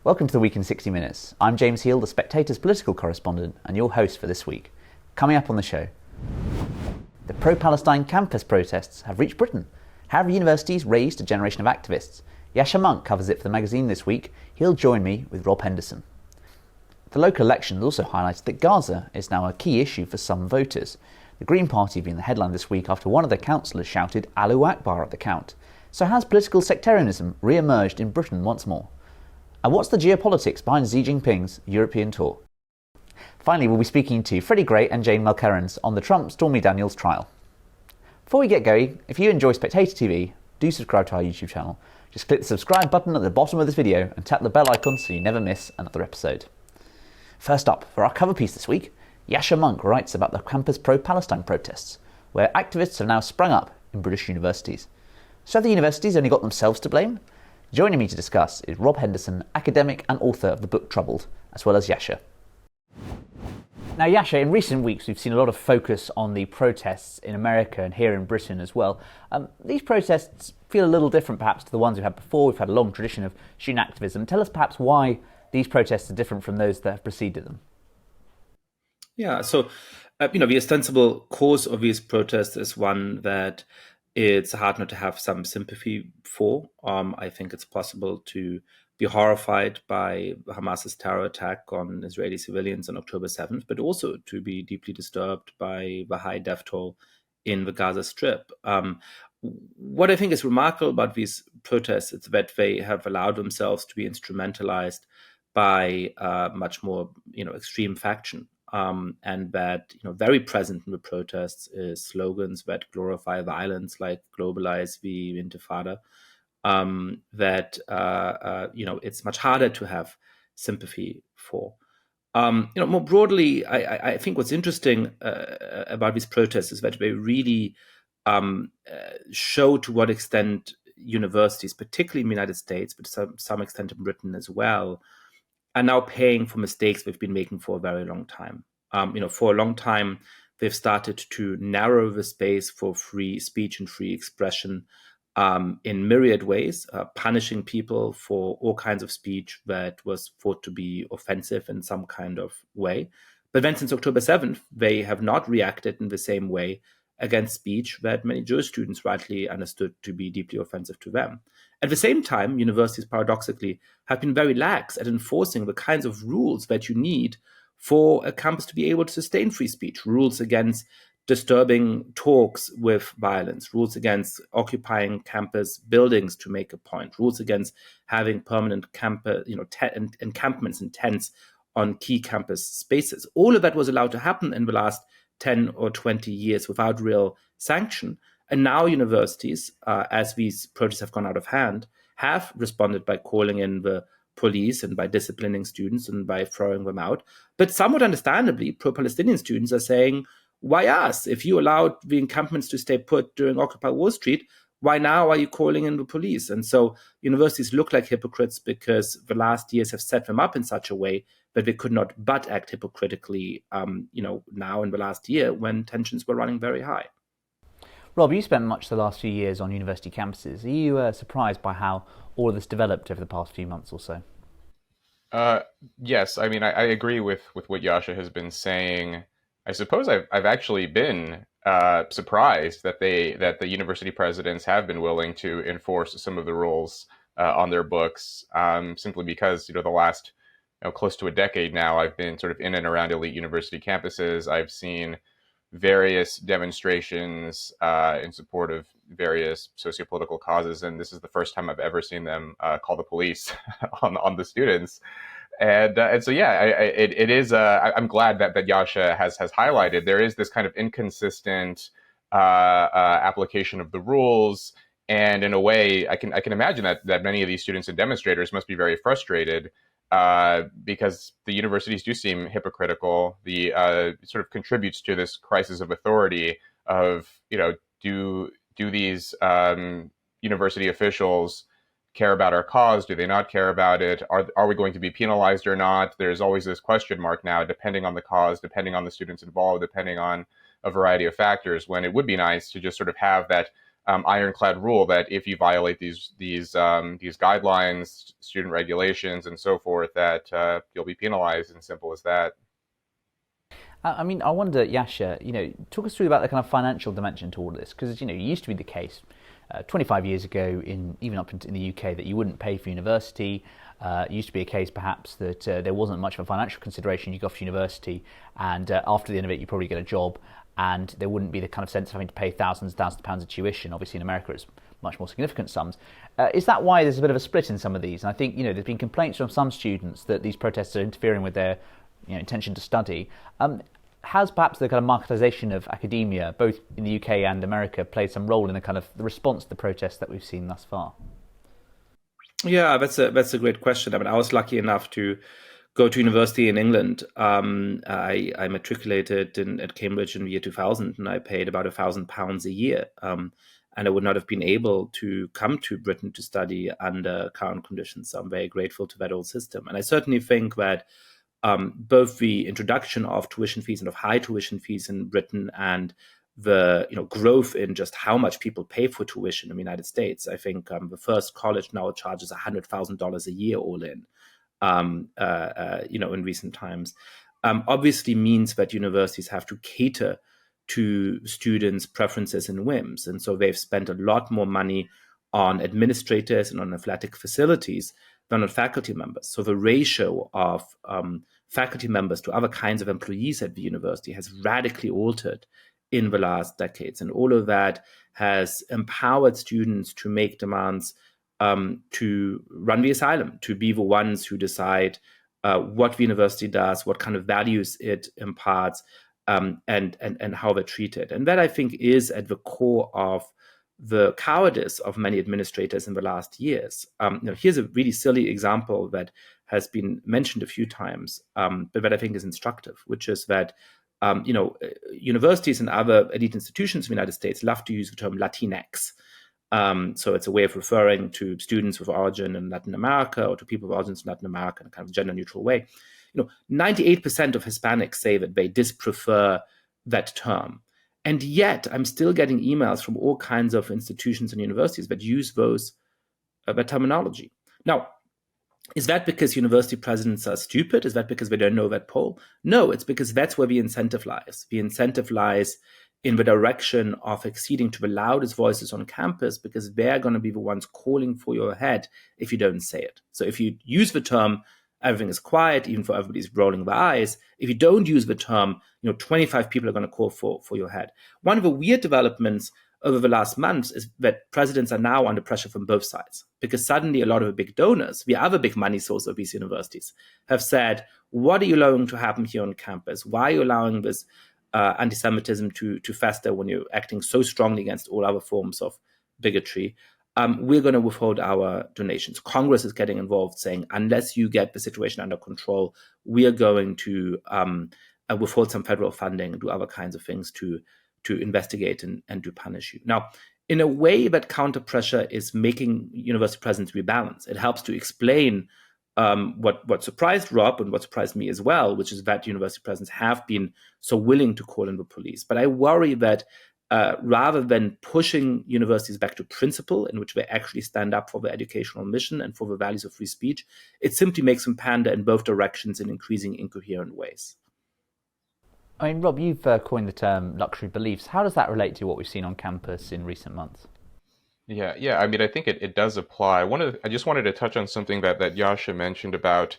Welcome to the Week in 60 Minutes. I'm James Heale, the Spectator's political correspondent, and your host for this week. Coming up on the show, the pro-Palestine campus protests have reached Britain. How have universities raised a generation of activists? Yascha Mounk covers it for the magazine this week. He'll join me with Rob Henderson. The local elections also highlighted that Gaza is now a key issue for some voters. The Green Party being the headline this week after one of their councillors shouted Allahu Akbar at the count. So has political sectarianism re-emerged in Britain once more? And what's the geopolitics behind Xi Jinping's European tour? Finally, we'll be speaking to Freddy and James Mulkerrins on the Trump-Stormy Daniels trial. Before we get going, if you enjoy SpectatorTV, do subscribe to our YouTube channel. Just click the subscribe button at the bottom of this video and tap the bell icon so you never miss another episode. First up, for our cover piece this week, Yascha Mounk writes about the campus pro-Palestine protests, where activists have now sprung up in British universities. So have the universities only got themselves to blame? Joining me to discuss is Rob Henderson, academic and author of the book Troubled, as well as Yascha. Now Yascha, in recent weeks we've seen a lot of focus on the protests in America and here in Britain as well. These protests feel a little different perhaps to the ones we've had before. We've had a long tradition of student activism. Tell us perhaps why these protests are different from those that have preceded them. Yeah, so, the ostensible cause of these protests is one that it's hard not to have some sympathy for. I think it's possible to be horrified by Hamas's terror attack on Israeli civilians on October 7th, but also to be deeply disturbed by the high death toll in the Gaza Strip. What I think is remarkable about these protests is that they have allowed themselves to be instrumentalized by much more, extreme faction. And that, very present in the protests is slogans that glorify violence, like globalize the Intifada, it's much harder to have sympathy for. More broadly, I think what's interesting about these protests is that they really show to what extent universities, particularly in the United States, but to some extent in Britain as well, are now paying for mistakes they've been making for a very long time. For a long time, they've started to narrow the space for free speech and free expression in myriad ways, punishing people for all kinds of speech that was thought to be offensive in some kind of way. But then since October 7th, they have not reacted in the same way against speech that many Jewish students rightly understood to be deeply offensive to them. At the same time, universities paradoxically have been very lax at enforcing the kinds of rules that you need for a campus to be able to sustain free speech, rules against disturbing talks with violence, rules against occupying campus buildings to make a point, rules against having permanent encampments and tents on key campus spaces. All of that was allowed to happen in the last 10 or 20 years without real sanction. And now universities, as these protests have gone out of hand, have responded by calling in the police and by disciplining students and by throwing them out. But somewhat understandably, pro-Palestinian students are saying, why us? If you allowed the encampments to stay put during Occupy Wall Street, why now are you calling in the police? And so universities look like hypocrites because the last years have set them up in such a way that they could not but act hypocritically, now in the last year when tensions were running very high. Rob, you spent much the last few years on university campuses. Are you surprised by how all of this developed over the past few months or so? Yes, I mean, I agree with what Yascha has been saying. I suppose I've actually been surprised that the university presidents have been willing to enforce some of the rules on their books, simply because, the last close to a decade now, I've been sort of in and around elite university campuses. I've seen various demonstrations in support of various sociopolitical causes, and this is the first time I've ever seen them call the police on the students. And so, yeah, it is. I'm glad that Yascha has highlighted there is this kind of inconsistent application of the rules, and in a way, I can imagine that many of these students and demonstrators must be very frustrated because the universities do seem hypocritical. The sort of contributes to this crisis of authority of do these university officials care about our cause? Do they not care about it? Are we going to be penalized or not? There's always this question mark now, depending on the cause, depending on the students involved, depending on a variety of factors, when it would be nice to just sort of have that ironclad rule that if you violate these guidelines, student regulations, and so forth, that you'll be penalized. And simple as that. I mean, I wonder, Yascha, talk us through about the kind of financial dimension to all of this, because it used to be the case 25 years ago, even up in the UK, that you wouldn't pay for university. It used to be a case, perhaps, that there wasn't much of a financial consideration. You go off to university, and after the end of it, you probably get a job, and there wouldn't be the kind of sense of having to pay thousands of pounds of tuition. Obviously, in America, it's much more significant sums. Is that why there's a bit of a split in some of these? And I think there's been complaints from some students that these protests are interfering with their intention to study. Has perhaps the kind of marketisation of academia, both in the UK and America, played some role in the kind of the response to the protests that we've seen thus far? Yeah, that's a great question. I mean, I was lucky enough to go to university in England. I matriculated at Cambridge in the year 2000, and I paid about £1,000 a year. And I would not have been able to come to Britain to study under current conditions. So I'm very grateful to that old system. And I certainly think that both the introduction of tuition fees and of high tuition fees in Britain and the growth in just how much people pay for tuition in the United States. I think the first college now charges $100,000 a year all in, in recent times, obviously means that universities have to cater to students' preferences and whims. And so they've spent a lot more money on administrators and on athletic facilities than on faculty members. So the ratio of faculty members to other kinds of employees at the university has radically altered in the last decades. And all of that has empowered students to make demands to run the asylum, to be the ones who decide what the university does, what kind of values it imparts, and how they're treated. And that, I think, is at the core of the cowardice of many administrators in the last years. Here's a really silly example that has been mentioned a few times, but that I think is instructive, which is that universities and other elite institutions in the United States love to use the term Latinx. So it's a way of referring to students with origin in Latin America or to people with origins in Latin America in a kind of gender-neutral way. 98% of Hispanics say that they disprefer that term. And yet, I'm still getting emails from all kinds of institutions and universities that use that terminology. Now, is that because university presidents are stupid? Is that because they don't know that poll? No, it's because that's where the incentive lies. The incentive lies in the direction of acceding to the loudest voices on campus, because they're going to be the ones calling for your head if you don't say it. So if you use the term, everything is quiet, even for everybody's rolling their eyes. If you don't use the term, 25 people are going to call for your head. One of the weird developments over the last months is that presidents are now under pressure from both sides, because suddenly a lot of the big donors, the other big money source of these universities, have said, what are you allowing to happen here on campus? Why are you allowing this anti-Semitism to fester when you're acting so strongly against all other forms of bigotry? We're going to withhold our donations. Congress is getting involved, saying, unless you get the situation under control, we are going to withhold some federal funding and do other kinds of things to investigate and to punish you. Now, in a way, that counter pressure is making university presidents rebalance. It helps to explain what surprised Rob and what surprised me as well, which is that university presidents have been so willing to call in the police. But I worry that rather than pushing universities back to principle, in which they actually stand up for the educational mission and for the values of free speech, it simply makes them pander in both directions in increasing incoherent ways. I mean, Rob, you've coined the term luxury beliefs. How does that relate to what we've seen on campus in recent months? Yeah. I mean, I think it does apply. I just wanted to touch on something that Yascha mentioned about,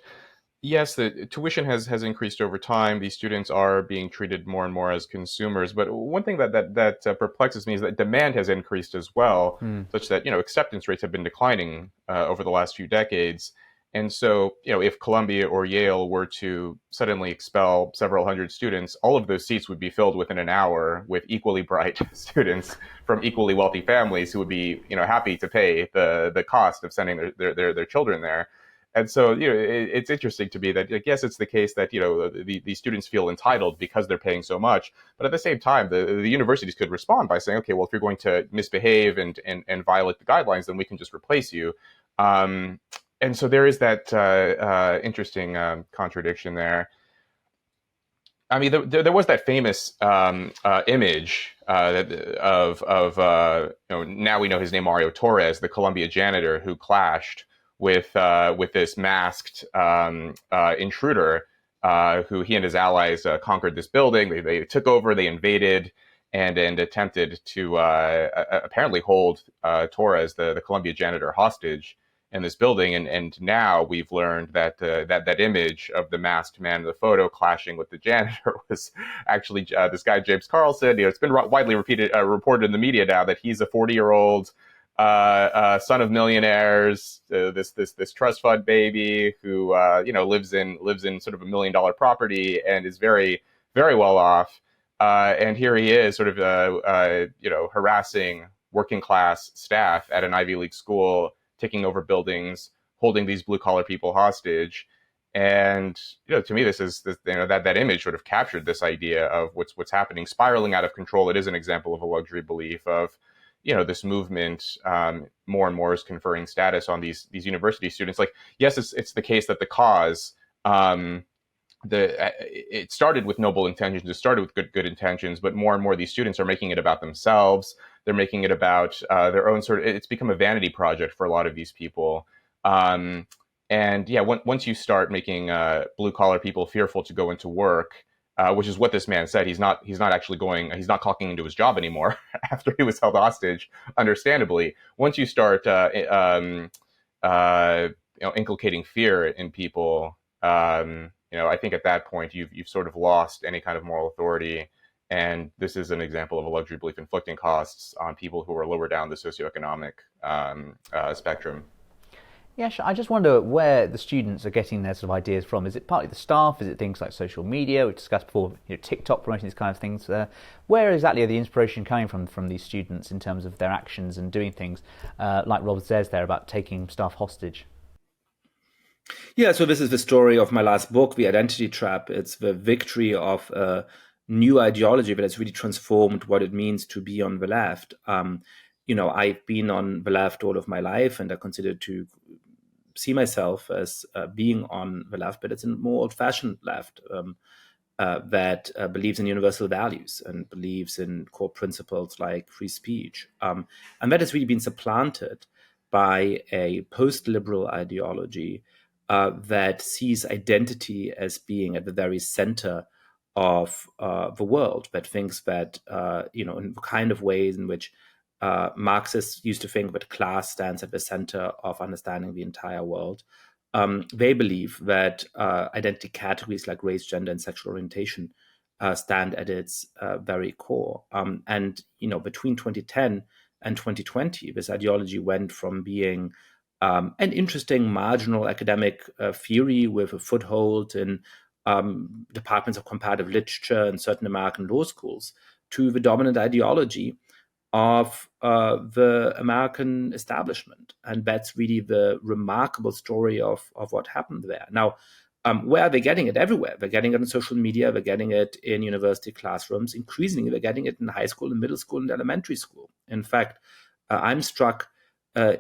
yes, the tuition has increased over time. These students are being treated more and more as consumers. But one thing that perplexes me is that demand has increased as well, such that acceptance rates have been declining over the last few decades. And so, if Columbia or Yale were to suddenly expel several hundred students, all of those seats would be filled within an hour with equally bright students from equally wealthy families who would be, happy to pay the cost of sending their children there. And so, it's interesting to me that, I guess it's the case that, the students feel entitled because they're paying so much. But at the same time, the universities could respond by saying, okay, well, if you're going to misbehave and violate the guidelines, then we can just replace you. And so there is that interesting contradiction there. I mean, there was that famous image now we know his name, Mario Torres, the Colombia janitor who clashed with this masked intruder who he and his allies conquered this building. They took over, they invaded, and attempted to apparently hold Torres, the Colombia janitor, hostage in this building. And now we've learned that that image of the masked man in the photo clashing with the janitor was actually this guy, James Carlson. It's been widely reported in the media now that he's a 40-year-old son of millionaires, this trust fund baby who lives in sort of $1 million property and is very, very well off. And here he is, sort of harassing working class staff at an Ivy League school, taking over buildings, holding these blue collar people hostage. And to me, this is that image sort of captured this idea of what's happening, spiraling out of control. It is an example of a luxury belief of this movement more and more is conferring status on these university students. Like, yes, it's the case that the cause it started with noble intentions. It started with good intentions, but more and more these students are making it about themselves. They're making it about their own it's become a vanity project for a lot of these people. And yeah, once you start making blue collar people fearful to go into work, which is what this man said, he's not clocking into his job anymore after he was held hostage. Understandably, once you start inculcating fear in people, I think at that point you've sort of lost any kind of moral authority. And this is an example of a luxury belief inflicting costs on people who are lower down the socioeconomic spectrum. Yeah, I just wonder where the students are getting their sort of ideas from. Is it partly the staff? Is it things like social media? We've discussed before, TikTok promoting these kind of things. Where exactly are the inspiration coming from these students in terms of their actions and doing things like Rob says there about taking staff hostage? Yeah, so this is the story of my last book, The Identity Trap. It's the victory of a new ideology that has really transformed what it means to be on the left. I've been on the left all of my life, and I consider to see myself as being on the left, but it's a more old-fashioned left that believes in universal values and believes in core principles like free speech. And that has really been supplanted by a post-liberal ideology that sees identity as being at the very center of the world, that thinks that, in the kind of ways in which Marxists used to think that class stands at the center of understanding the entire world. They believe that identity categories like race, gender, and sexual orientation stand at its very core. And between 2010 and 2020, this ideology went from being an interesting marginal academic theory with a foothold in departments of comparative literature in certain American law schools to the dominant ideology of the American establishment. And that's really the remarkable story of what happened there. Now, where are they getting it? Everywhere. They're getting it on social media. They're getting it in university classrooms. Increasingly, they're getting it in high school and middle school and elementary school. In fact, I'm struck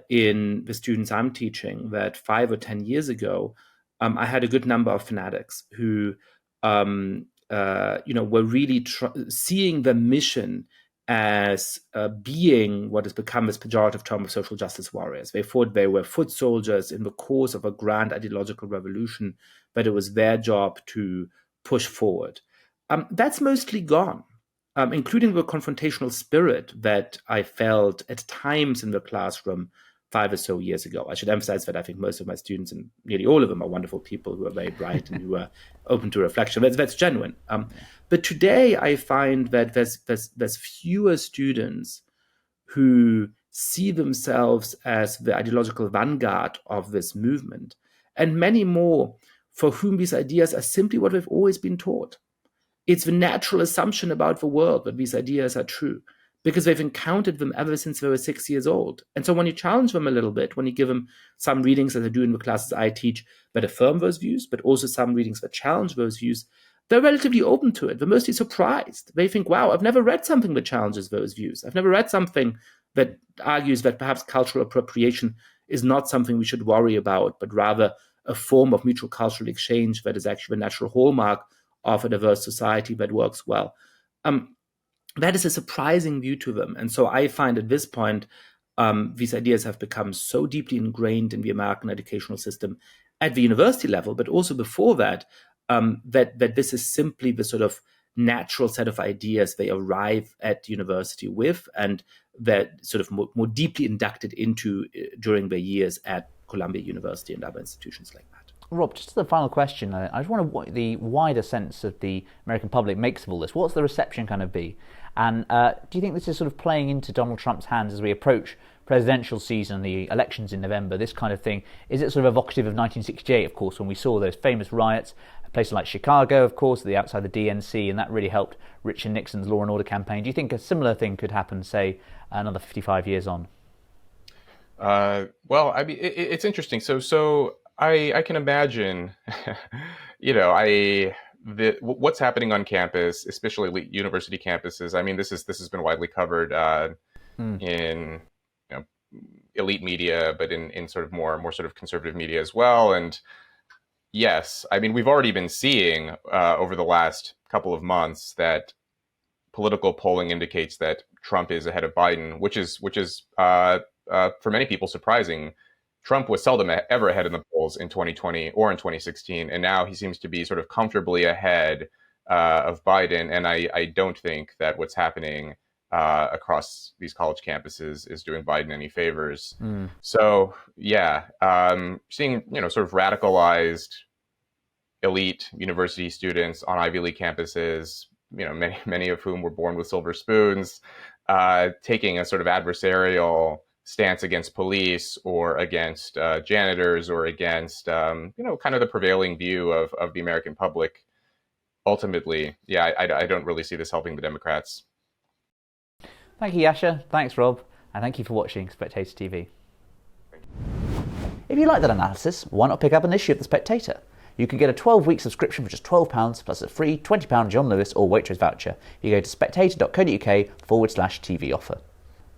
in the students I'm teaching that 5 or 10 years ago, I had a good number of fanatics who, were really seeing the mission as being what has become this pejorative term of social justice warriors. They thought they were foot soldiers in the course of a grand ideological revolution, but it was their job to push forward. That's mostly gone, including the confrontational spirit that I felt at times in the classroom 5 or so years ago. I should emphasize that I think most of my students, and nearly all of them, are wonderful people who are very bright and who are open to reflection. That's genuine. But today I find that there's fewer students who see themselves as the ideological vanguard of this movement, and many more for whom these ideas are simply what we've always been taught. It's the natural assumption about the world that these ideas are true, because they've encountered them ever since they were 6 years old. And so when you challenge them a little bit, when you give them some readings, as I do in the classes I teach, that affirm those views, but also some readings that challenge those views, they're relatively open to it. They're mostly surprised. They think, wow, I've never read something that challenges those views. I've never read something that argues that perhaps cultural appropriation is not something we should worry about, but rather a form of mutual cultural exchange that is actually a natural hallmark of a diverse society that works well. That is a surprising view to them. And so I find at this point, these ideas have become so deeply ingrained in the American educational system at the university level, but also before that, that this is simply the sort of natural set of ideas they arrive at university with, and that sort of more deeply inducted into during their years at Columbia University and other institutions like that. Rob, just the final question. I just wonder what the wider sense of the American public makes of all this. What's the reception going to be? And do you think this is sort of playing into Donald Trump's hands as we approach presidential season, the elections in November, this kind of thing? Is it sort of evocative of 1968, of course, when we saw those famous riots, places like Chicago, of course, outside the DNC, and that really helped Richard Nixon's law and order campaign? Do you think a similar thing could happen, say, another 55 years on? Well, I mean, it's interesting. So I can imagine, what's happening on campus, especially university campuses. I mean, this has been widely covered in elite media, but in sort of more sort of conservative media as well. And yes, I mean, we've already been seeing over the last couple of months that political polling indicates that Trump is ahead of Biden, which is for many people surprising. Trump was seldom ever ahead in the polls in 2020 or in 2016, and now he seems to be sort of comfortably ahead of Biden. And I don't think that what's happening across these college campuses is doing Biden any favors. So yeah, seeing sort of radicalized elite university students on Ivy League campuses, many of whom were born with silver spoons, taking a sort of adversarial stance against police or against janitors or against kind of the prevailing view of the American public. Ultimately, yeah, I don't really see this helping the Democrats. Thank you, Yascha. Thanks, Rob. And thank you for watching Spectator TV. If you like that analysis, why not pick up an issue of The Spectator? You can get a 12-week subscription for just £12 plus a free £20 John Lewis or Waitrose voucher if you go to spectator.co.uk/TV offer.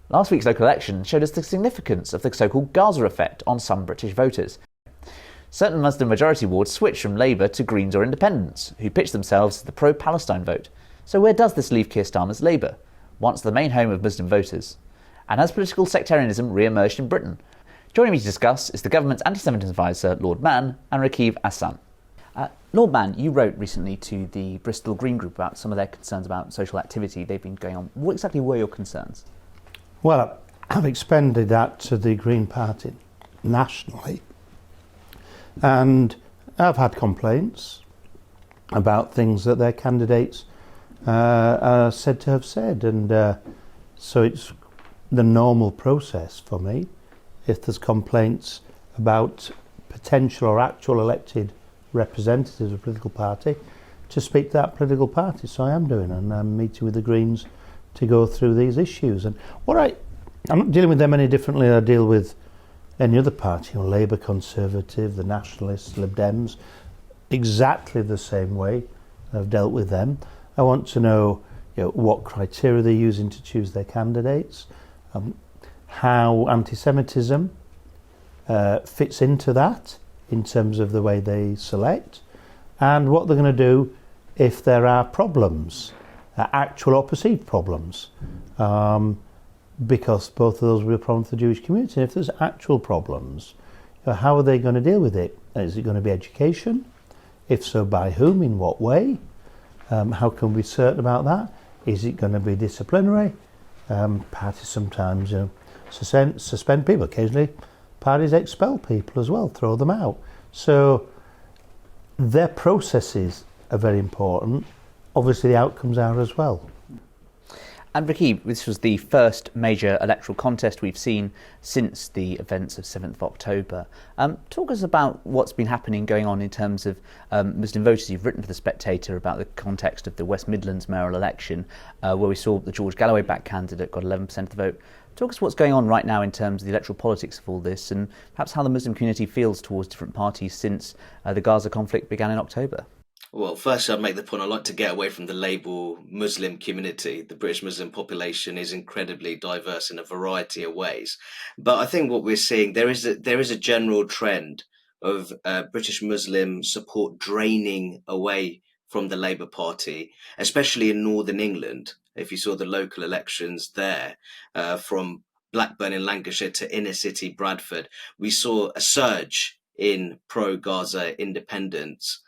Last week's local election showed us the significance of the so-called Gaza effect on some British voters. Certain Muslim majority wards switched from Labour to Greens or Independents, who pitched themselves as the pro-Palestine vote. So where does this leave Keir Starmer's Labour, once the main home of Muslim voters? And has political sectarianism re-emerged in Britain? Joining me to discuss is the government's anti-Semitism advisor, Lord Mann, and Rakib Ehsan. Lord Mann, you wrote recently to the Bristol Green Group about some of their concerns about social activity they've been going on. What exactly were your concerns? Well, I've expanded that to the Green Party nationally, and I've had complaints about things that their candidates are said to have said, and so it's the normal process for me, if there's complaints about potential or actual elected representatives of a political party, to speak to that political party. So I am doing, and I'm meeting with the Greens to go through these issues. And I'm not dealing with them any differently than I deal with any other party, Labour, Conservative, the Nationalists, Lib Dems, exactly the same way I've dealt with them. I want to know, what criteria they're using to choose their candidates, how anti-Semitism fits into that in terms of the way they select, and what they're going to do if there are problems, actual or perceived problems, because both of those will be a problem for the Jewish community. And if there's actual problems, how are they going to deal with it? Is it going to be education? If so, by whom? In what way? How can we be certain about that? Is it going to be disciplinary? Parties sometimes suspend people. Occasionally, parties expel people as well, throw them out. So their processes are very important. Obviously, the outcomes are as well. And Rakib, this was the first major electoral contest we've seen since the events of 7th of October. Talk us about what's been happening, going on in terms of Muslim voters. You've written for The Spectator about the context of the West Midlands mayoral election, where we saw the George Galloway-backed candidate got 11% of the vote. Talk us what's going on right now in terms of the electoral politics of all this, and perhaps how the Muslim community feels towards different parties since the Gaza conflict began in October. Well, first I'd make the point, I like to get away from the label Muslim community. The British Muslim population is incredibly diverse in a variety of ways. But I think what we're seeing, there is a general trend of British Muslim support draining away from the Labour Party, especially in Northern England. If you saw the local elections there, from Blackburn in Lancashire to inner city Bradford, we saw a surge in pro-Gaza independence.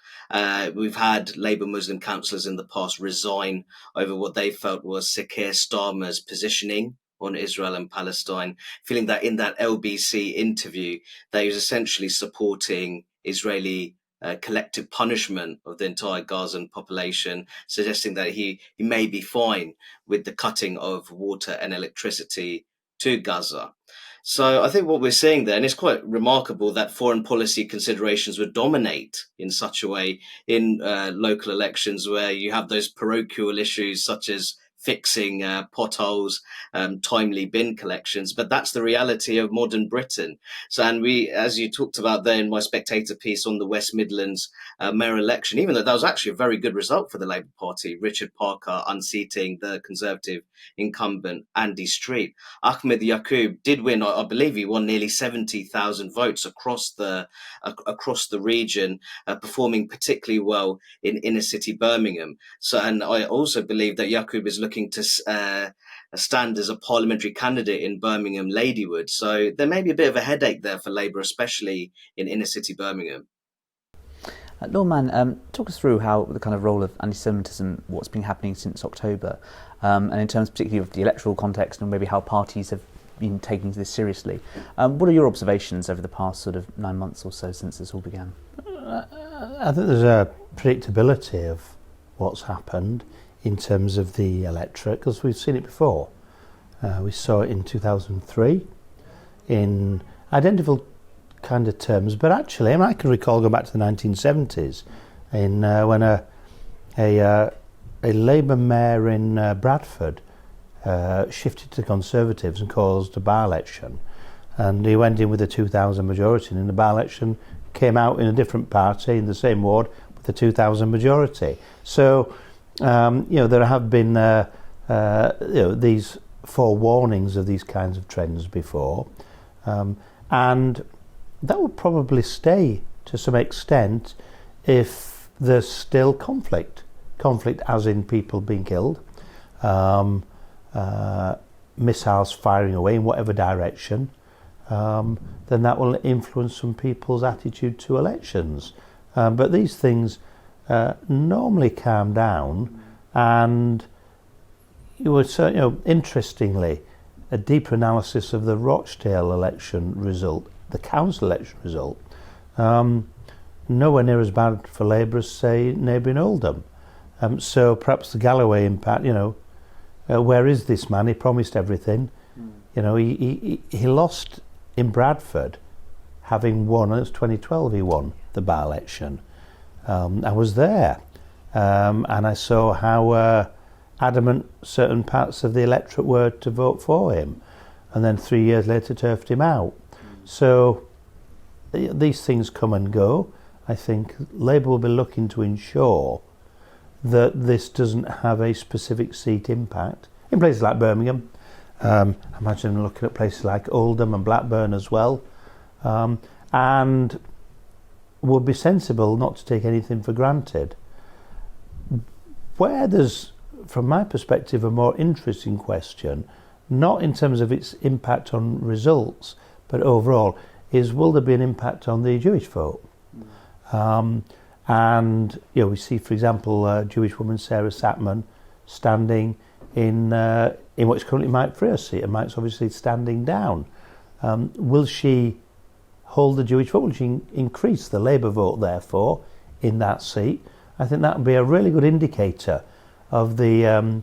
We've had Labour Muslim councillors in the past resign over what they felt was Sir Keir Starmer's positioning on Israel and Palestine, feeling that in that LBC interview, that he was essentially supporting Israeli collective punishment of the entire Gazan population, suggesting that he may be fine with the cutting of water and electricity to Gaza. So I think what we're seeing there, and it's quite remarkable that foreign policy considerations would dominate in such a way in local elections where you have those parochial issues such as fixing potholes, timely bin collections, but that's the reality of modern Britain. So, and we, as you talked about there in my Spectator piece on the West Midlands mayor election, even though that was actually a very good result for the Labour Party, Richard Parker unseating the Conservative incumbent Andy Street, Ahmed Yaqub did win. I believe he won nearly 70,000 votes across the region, performing particularly well in inner city Birmingham. So, and I also believe that Yaqub is looking to stand as a parliamentary candidate in Birmingham Ladywood. So there may be a bit of a headache there for Labour, especially in inner city Birmingham. Lord Mann, talk us through how the kind of role of anti-Semitism, what's been happening since October, and in terms particularly of the electoral context and maybe how parties have been taking this seriously. What are your observations over the past sort of 9 months or so since this all began? I think there's a predictability of what's happened in terms of the electorate, because we've seen it before. We saw it in 2003 in identical kind of terms, but actually, I can recall going back to the 1970s in when a Labour mayor in Bradford shifted to Conservatives and caused a by-election, and he went in with a 2,000 majority, and in the by-election came out in a different party in the same ward with a 2,000 majority. So there have been these forewarnings of these kinds of trends before, and that would probably stay to some extent if there's still conflict as in people being killed, missiles firing away in whatever direction, then that will influence some people's attitude to elections. But these things normally calm down, and interestingly, a deeper analysis of the Rochdale election result, the council election result, nowhere near as bad for Labour as, say, neighbouring Oldham. So perhaps the Galloway impact, where is this man? He promised everything. He lost in Bradford, having won, it was 2012 he won the by-election. I was there, and I saw how adamant certain parts of the electorate were to vote for him, and then 3 years later turfed him out. So these things come and go. I think Labour will be looking to ensure that this doesn't have a specific seat impact in places like Birmingham. I imagine them looking at places like Oldham and Blackburn as well, and would be sensible not to take anything for granted. Where there's, from my perspective, a more interesting question, not in terms of its impact on results, but overall, is will there be an impact on the Jewish vote? And we see, for example, a Jewish woman, Sarah Sattman, standing in what's currently Mike Freer's seat, and Mike's obviously standing down. Will she hold the Jewish vote? Will she increase the Labour vote, therefore, in that seat? I think that would be a really good indicator of the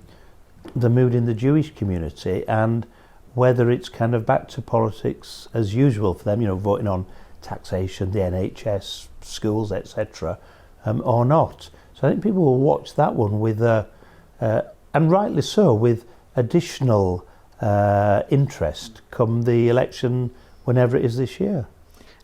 mood in the Jewish community, and whether it's kind of back to politics as usual for them, voting on taxation, the NHS, schools, etc., or not. So I think people will watch that one with, and rightly so, with additional interest come the election whenever it is this year.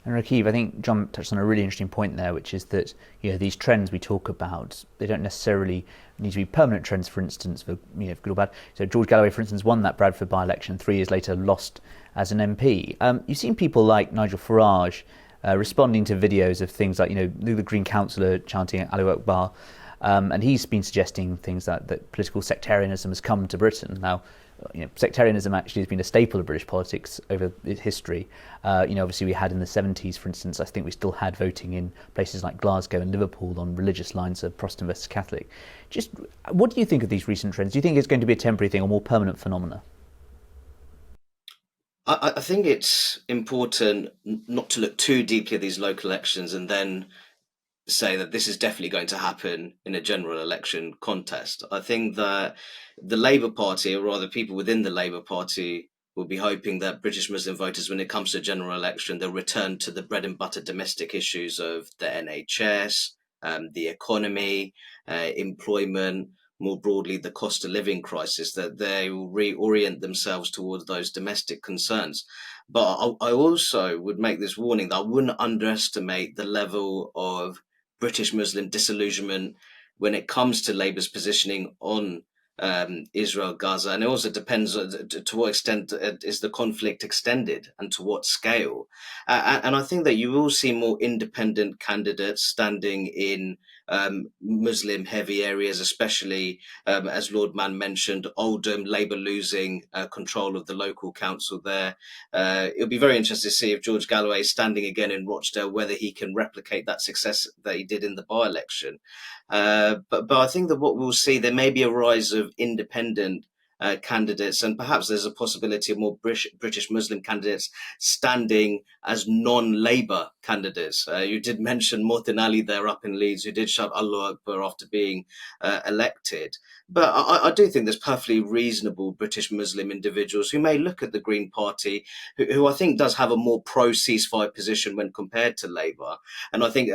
And Rakib, I think John touched on a really interesting point there, which is that these trends we talk about, they don't necessarily need to be permanent trends. For instance, for good or bad. So George Galloway, for instance, won that Bradford by-election. 3 years later, lost as an MP. You've seen people like Nigel Farage responding to videos of things like the Green councillor chanting Allahu Akbar. and he's been suggesting things that political sectarianism has come to Britain. Now, sectarianism actually has been a staple of British politics over its history. Obviously we had in the 70s, for instance, I think we still had voting in places like Glasgow and Liverpool on religious lines of Protestant versus Catholic. Just what do you think of these recent trends? Do you think it's going to be a temporary thing or more permanent phenomena? I think it's important not to look too deeply at these local elections and then say that this is definitely going to happen in a general election contest. I think that the Labour Party, or rather people within the Labour Party, will be hoping that British Muslim voters, when it comes to a general election, they'll return to the bread and butter domestic issues of the NHS, the economy, employment, more broadly the cost of living crisis, that they will reorient themselves towards those domestic concerns. But I also would make this warning that I wouldn't underestimate the level of British Muslim disillusionment when it comes to Labour's positioning on Israel, Gaza. And it also depends to what extent is the conflict extended and to what scale. And I think that you will see more independent candidates standing in Muslim heavy areas, especially as Lord Mann mentioned, Oldham, Labour losing control of the local council there. It'll be very interesting to see if George Galloway is standing again in Rochdale, whether he can replicate that success that he did in the by-election. But I think that what we'll see, there may be a rise of independent candidates, and perhaps there's a possibility of more British Muslim candidates standing as non-Labour candidates. You did mention Mohsin Ali there up in Leeds, who did shout Allahu Akbar after being elected. But I do think there's perfectly reasonable British Muslim individuals who may look at the Green Party, who I think does have a more pro-ceasefire position when compared to Labour. And I think,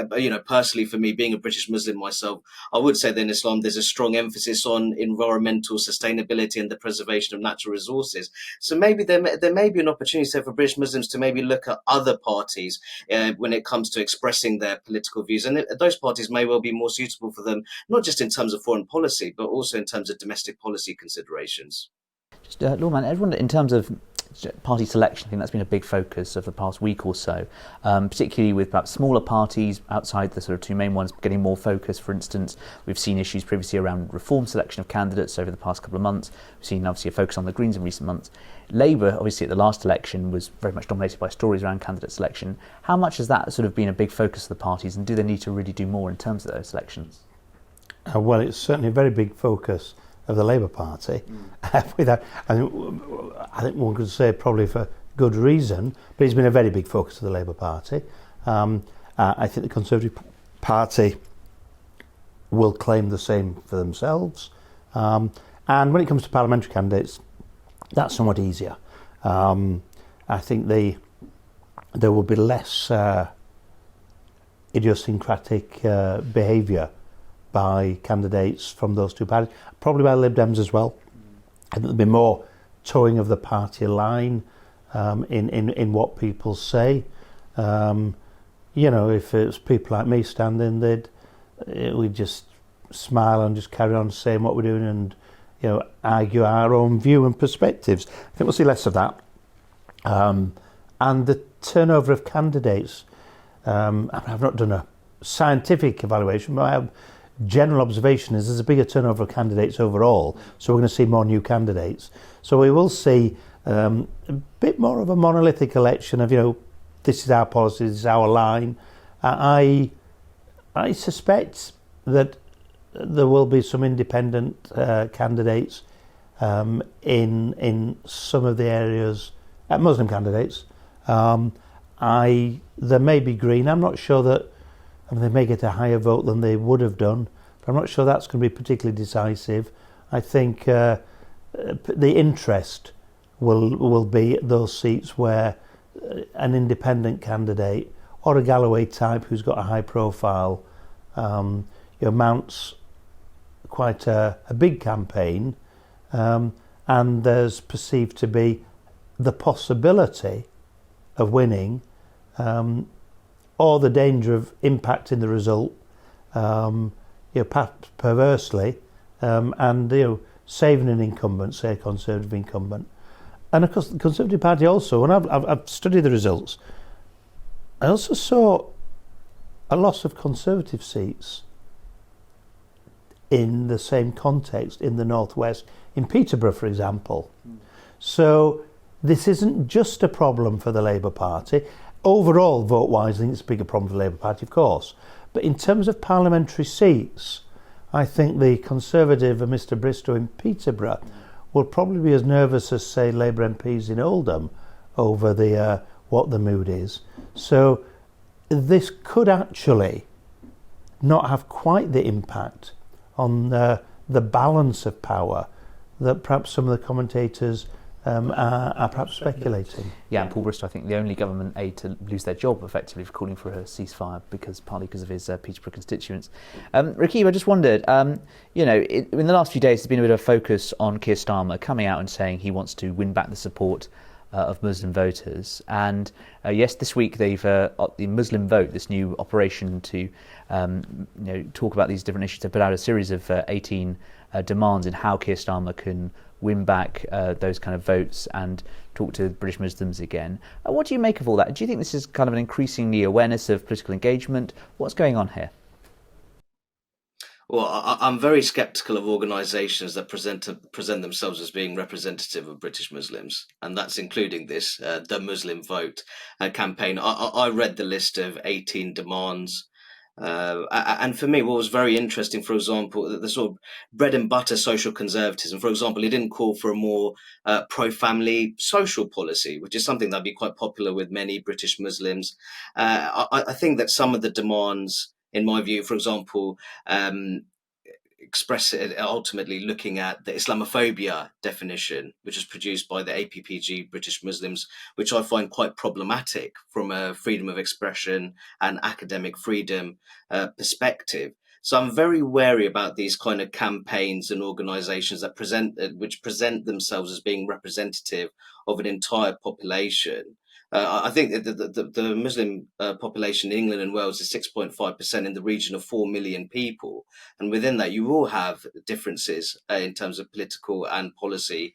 personally for me, being a British Muslim myself, I would say that in Islam there's a strong emphasis on environmental sustainability and the preservation of natural resources. So maybe there may be an opportunity for British Muslims to maybe look at other parties when it comes to expressing their political views. And those parties may well be more suitable for them, not just in terms of foreign policy, but also in terms of domestic policy considerations. Just, Lord Mann, everyone, in terms of party selection, I think that's been a big focus of the past week or so, particularly with perhaps smaller parties outside the sort of two main ones getting more focus. For instance, we've seen issues previously around reform selection of candidates over the past couple of months. We've seen obviously a focus on the Greens in recent months. Labour, obviously at the last election, was very much dominated by stories around candidate selection. How much has that sort of been a big focus of the parties, and do they need to really do more in terms of those elections? Well, it's certainly a very big focus of the Labour Party. Without, I think one could say probably for good reason, but it's been a very big focus of the Labour Party. I think the Conservative Party will claim the same for themselves. And when it comes to parliamentary candidates, that's somewhat easier. I think there will be less idiosyncratic behaviour by candidates from those two parties, probably by Lib Dems as well. I think there'll be more towing of the party line in what people say. If it's people like me standing, we'd just smile and just carry on saying what we're doing and argue our own view and perspectives. I think we'll see less of that. And the turnover of candidates, I've not done a scientific evaluation, but I have general observation is there's a bigger turnover of candidates overall, so we're going to see more new candidates. So we will see a bit more of a monolithic election of, this is our policy, this is our line. I suspect that there will be some independent candidates in some of the areas, Muslim candidates. There may be Green. I'm not sure that. They may get a higher vote than they would have done, but I'm not sure that's going to be particularly decisive. I think the interest will be at those seats where an independent candidate or a Galloway type who's got a high profile mounts quite a big campaign, and there's perceived to be the possibility of winning, or the danger of impacting the result, perhaps perversely, and saving an incumbent, say a Conservative incumbent. And of course, the Conservative Party also, and I've studied the results, I also saw a loss of Conservative seats in the same context in the Northwest, in Peterborough, for example. So this isn't just a problem for the Labour Party. Overall, vote-wise, I think it's a bigger problem for the Labour Party, of course. But in terms of parliamentary seats, I think the Conservative and Mr Bristow in Peterborough will probably be as nervous as, say, Labour MPs in Oldham over the what the mood is. So this could actually not have quite the impact on the balance of power that perhaps some of the commentators are perhaps speculating. Yeah, and Paul Bristow, I think the only government aide to lose their job effectively for calling for a ceasefire, partly because of his Peterborough constituents. Rakib, I just wondered, in the last few days there's been a bit of a focus on Keir Starmer coming out and saying he wants to win back the support of Muslim voters. And yes, this week they've the Muslim Vote, this new operation to talk about these different issues. They put out a series of 18 demands in how Keir Starmer can win back those kind of votes and talk to British Muslims again. What do you make of all that? Do you think this is kind of an increasingly awareness of political engagement? What's going on here? Well, I'm very sceptical of organisations that present themselves as being representative of British Muslims, and that's including this the Muslim Vote campaign. I read the list of 18 demands. And for me, what was very interesting, for example, the sort of bread and butter social conservatism, for example, it didn't call for a more pro-family social policy, which is something that'd be quite popular with many British Muslims. I think that some of the demands, in my view, for example, express it ultimately looking at the Islamophobia definition, which is produced by the APPG British Muslims, which I find quite problematic from a freedom of expression and academic freedom perspective. So I'm very wary about these kind of campaigns and organisations that present themselves as being representative of an entire population. I think that the Muslim population in England and Wales is 6.5%, in the region of 4 million people. And within that, you will have differences in terms of political and policy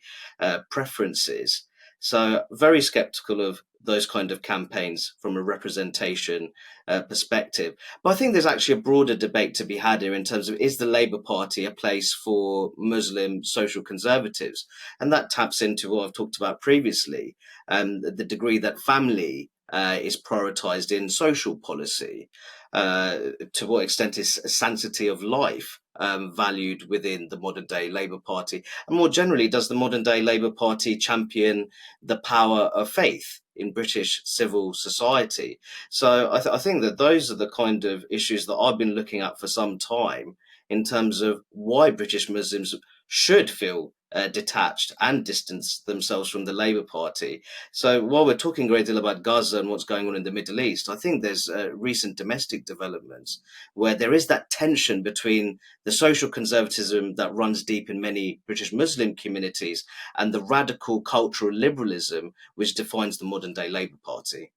preferences. So very sceptical of those kind of campaigns from a representation perspective. But I think there's actually a broader debate to be had here in terms of, is the Labour Party a place for Muslim social conservatives? And that taps into what I've talked about previously, the degree that family is prioritised in social policy. To what extent is sanctity of life valued within the modern day Labour Party? And more generally, does the modern day Labour Party champion the power of faith in British civil society? So I think that those are the kind of issues that I've been looking at for some time in terms of why British Muslims should feel detached and distance themselves from the Labour Party. So while we're talking a great deal about Gaza and what's going on in the Middle East, I think there's recent domestic developments where there is that tension between the social conservatism that runs deep in many British Muslim communities and the radical cultural liberalism which defines the modern day Labour Party.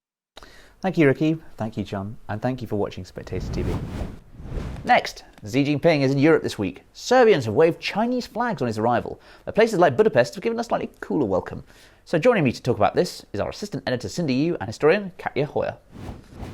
Thank you, Rakib. Thank you, John. And thank you for watching Spectator TV. Next, Xi Jinping is in Europe this week. Serbians have waved Chinese flags on his arrival, but places like Budapest have given a slightly cooler welcome. So joining me to talk about this is our assistant editor Cindy Yu and historian Katya Hoyer.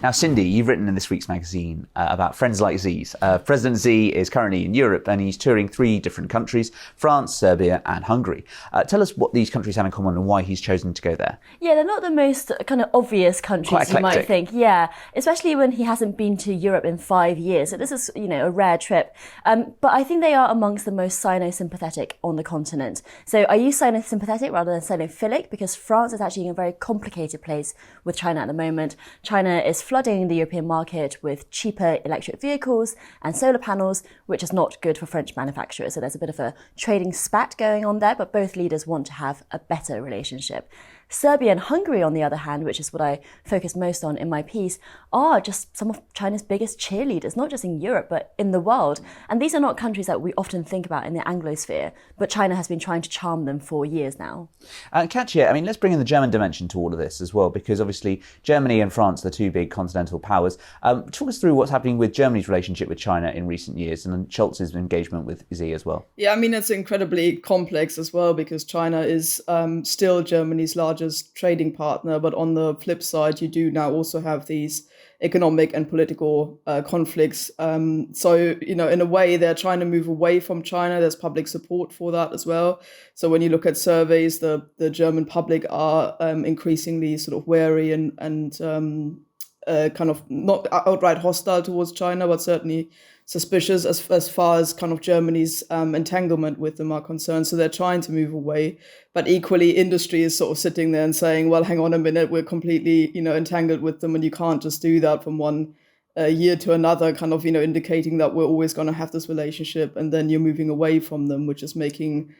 Now, Cindy, you've written in this week's magazine about friends like Xi's. President Xi is currently in Europe and he's touring 3 different countries, France, Serbia and Hungary. Tell us what these countries have in common and why he's chosen to go there. Yeah, they're not the most kind of obvious countries you might think. Yeah, especially when he hasn't been to Europe in 5 years. So this is, a rare trip. But I think they are amongst the most Sino-sympathetic on the continent. So I use Sino-sympathetic rather than Sino-philic because France is actually in a very complicated place with China at the moment. China is flooding the European market with cheaper electric vehicles and solar panels, which is not good for French manufacturers. So there's a bit of a trading spat going on there, but both leaders want to have a better relationship. Serbia and Hungary, on the other hand, which is what I focus most on in my piece, are just some of China's biggest cheerleaders, not just in Europe, but in the world. And these are not countries that we often think about in the Anglosphere, but China has been trying to charm them for years now. Katya, let's bring in the German dimension to all of this as well, because obviously Germany and France are the 2 big continental powers. Talk us through what's happening with Germany's relationship with China in recent years and Scholz's engagement with Xi as well. Yeah, it's incredibly complex as well because China is still Germany's largest trading partner, but on the flip side, you do now also have these economic and political conflicts. So, in a way, they're trying to move away from China. There's public support for that as well. So when you look at surveys, the German public are increasingly sort of wary and kind of not outright hostile towards China, but certainly suspicious as far as kind of Germany's entanglement with them are concerned. So they're trying to move away. But equally, industry is sort of sitting there and saying, well, hang on a minute, we're completely, entangled with them, and you can't just do that from one year to another, kind of, indicating that we're always going to have this relationship, and then you're moving away from them, which is making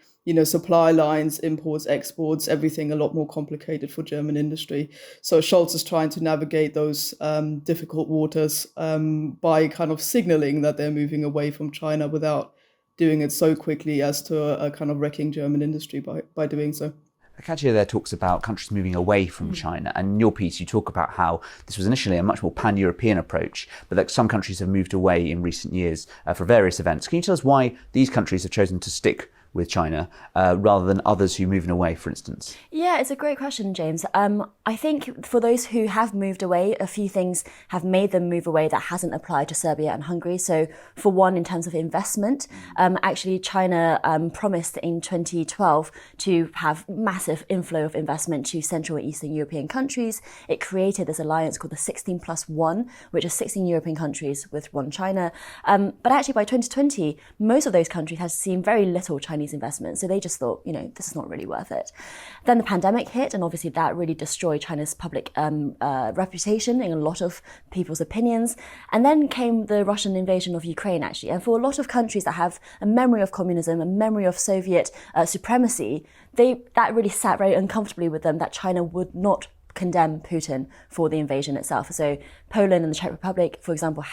supply lines, imports, exports, everything a lot more complicated for German industry. So Scholz is trying to navigate those difficult waters by kind of signaling that they're moving away from China without doing it so quickly as to a kind of wrecking German industry by doing so. Katja there talks about countries moving away from China, and in your piece you talk about how this was initially a much more pan-European approach, but that some countries have moved away in recent years for various events. Can you tell us why these countries have chosen to stick with China rather than others who are moving away, for instance? Yeah, it's a great question, James. I think for those who have moved away, a few things have made them move away that hasn't applied to Serbia and Hungary. So for one, in terms of investment, actually China promised in 2012 to have massive inflow of investment to Central and Eastern European countries. It created this alliance called the 16+1, which is 16 European countries with one China. But actually by 2020, most of those countries had seen very little Chinese investment. So they just thought, this is not really worth it. Then the pandemic hit, and obviously that really destroyed China's public reputation in a lot of people's opinions. And then came the Russian invasion of Ukraine, actually. And for a lot of countries that have a memory of communism, a memory of Soviet supremacy, that really sat very uncomfortably with them that China would not condemn Putin for the invasion itself. So Poland and the Czech Republic, for example,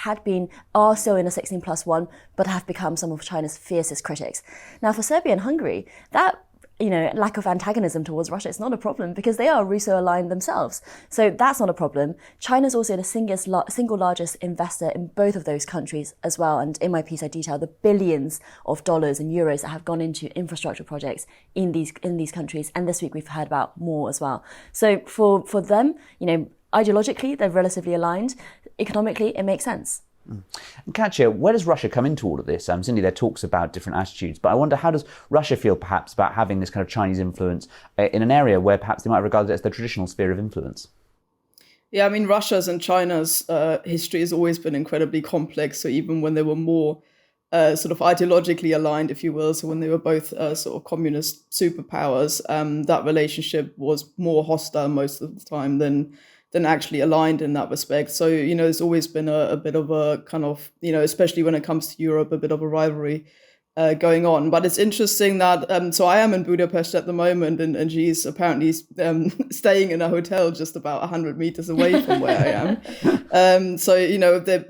are still in a 16+1, but have become some of China's fiercest critics. Now for Serbia and Hungary, that lack of antagonism towards Russia is not a problem because they are Russo-aligned themselves. So that's not a problem. China's also the single largest investor in both of those countries as well. And in my piece, I detail the billions of dollars and euros that have gone into infrastructure projects in these countries. And this week we've heard about more as well. So for them, ideologically, they're relatively aligned. Economically, it makes sense. And Katja, where does Russia come into all of this? Certainly there are talks about different attitudes, but I wonder, how does Russia feel perhaps about having this kind of Chinese influence in an area where perhaps they might regard it as their traditional sphere of influence? Yeah, I mean, Russia's and China's history has always been incredibly complex. So even when they were more sort of ideologically aligned, if you will, so when they were both sort of communist superpowers, that relationship was more hostile most of the time than actually aligned in that respect. So, there's always been a bit of a kind of, especially when it comes to Europe, a bit of a rivalry going on. But it's interesting that, so I am in Budapest at the moment, and she's apparently staying in a hotel just about 100 meters away from where I am. So,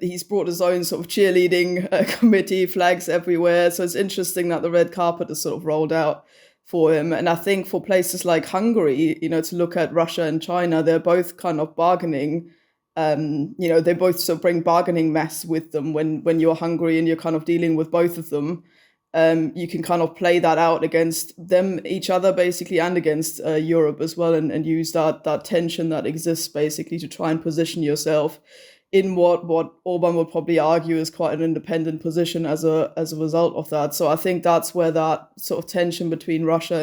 he's brought his own sort of cheerleading committee, flags everywhere. So it's interesting that the red carpet is sort of rolled out for him. And I think for places like Hungary, to look at Russia and China, they're both kind of bargaining. They both sort of bring bargaining mass with them. When you're Hungary and you're kind of dealing with both of them, you can kind of play that out against them, each other basically, and against Europe as well, and use that tension that exists basically to try and position yourself in what Orban would probably argue is quite an independent position as a result of that. So I think that's where that sort of tension between Russia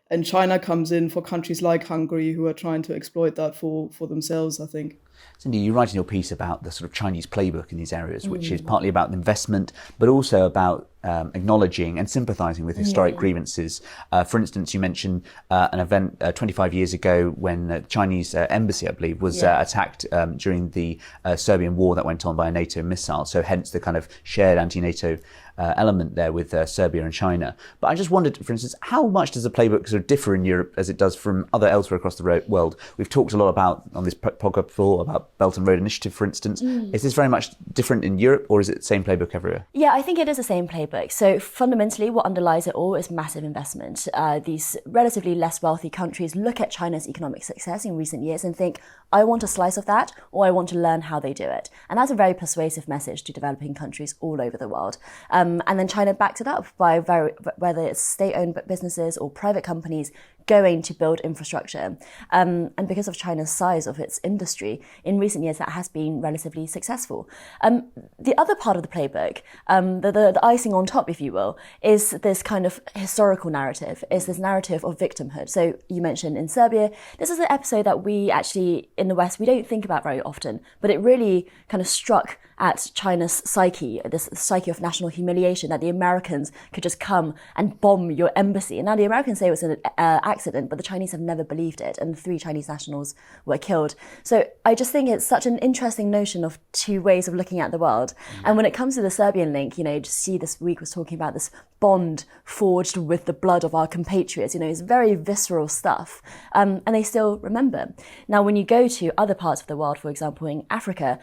and China comes in for countries like Hungary, who are trying to exploit that for themselves, I think. Cindy, you write in your piece about the sort of Chinese playbook in these areas, which is partly about investment, but also about acknowledging and sympathising with historic grievances. For instance, you mentioned an event 25 years ago when the Chinese embassy, I believe, was attacked during the Serbian war that went on by a NATO missile. So hence the kind of shared anti-NATO element there with Serbia and China. But I just wondered, for instance, how much does the playbook sort of differ in Europe as it does from elsewhere across the world? We've talked a lot about, on this podcast before, about Belt and Road Initiative, for instance. Is this very much different in Europe, or is it the same playbook everywhere? Yeah, I think it is the same playbook. So fundamentally, what underlies it all is massive investment. These relatively less wealthy countries look at China's economic success in recent years and think, I want a slice of that, or I want to learn how they do it. And that's a very persuasive message to developing countries all over the world. And then China backed it up by whether it's state-owned businesses or private companies going to build infrastructure. And because of China's size of its industry, in recent years that has been relatively successful. The other part of the playbook, the icing on top, if you will, is this kind of historical narrative, is this narrative of victimhood. So you mentioned in Serbia, this is an episode that we actually, in the West, we don't think about very often, but it really kind of struck at China's psyche, this psyche of national humiliation, that the Americans could just come and bomb your embassy. And now the Americans say it was an accident, but the Chinese have never believed it, and 3 Chinese nationals were killed. So I just think it's such an interesting notion of 2 ways of looking at the world. And when it comes to the Serbian link, just see this week was talking about this bond forged with the blood of our compatriots. It's very visceral stuff. And they still remember. Now, when you go to other parts of the world, for example, in Africa,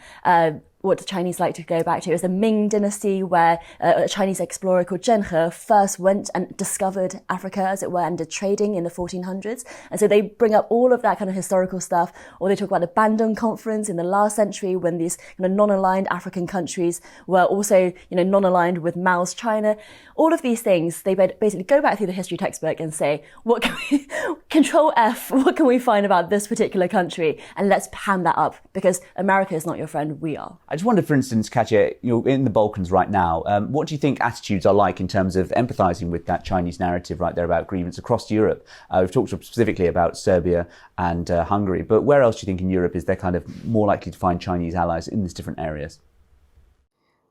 what the Chinese like to go back to is the Ming dynasty, where a Chinese explorer called Zheng He first went and discovered Africa, as it were, and did trading in the 1400s. And so they bring up all of that kind of historical stuff, or they talk about the Bandung Conference in the last century, when these kind of non-aligned African countries were also, non-aligned with Mao's China. All of these things, they basically go back through the history textbook and say, what can we, Control F, what can we find about this particular country? And let's hand that up, because America is not your friend, we are. I just wondered, for instance, Katja, you're in the Balkans right now. What do you think attitudes are like in terms of empathising with that Chinese narrative right there about grievance across Europe? We've talked specifically about Serbia and Hungary, but where else do you think in Europe is there kind of more likely to find Chinese allies in these different areas?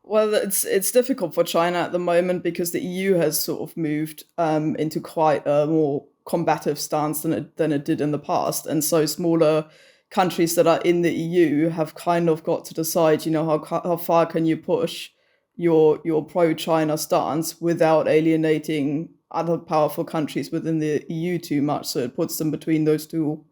Well, it's difficult for China at the moment because the EU has sort of moved into quite a more combative stance than it did in the past, and so smaller countries that are in the EU have kind of got to decide, how far can you push your pro-China stance without alienating other powerful countries within the EU too much. So it puts them between those 2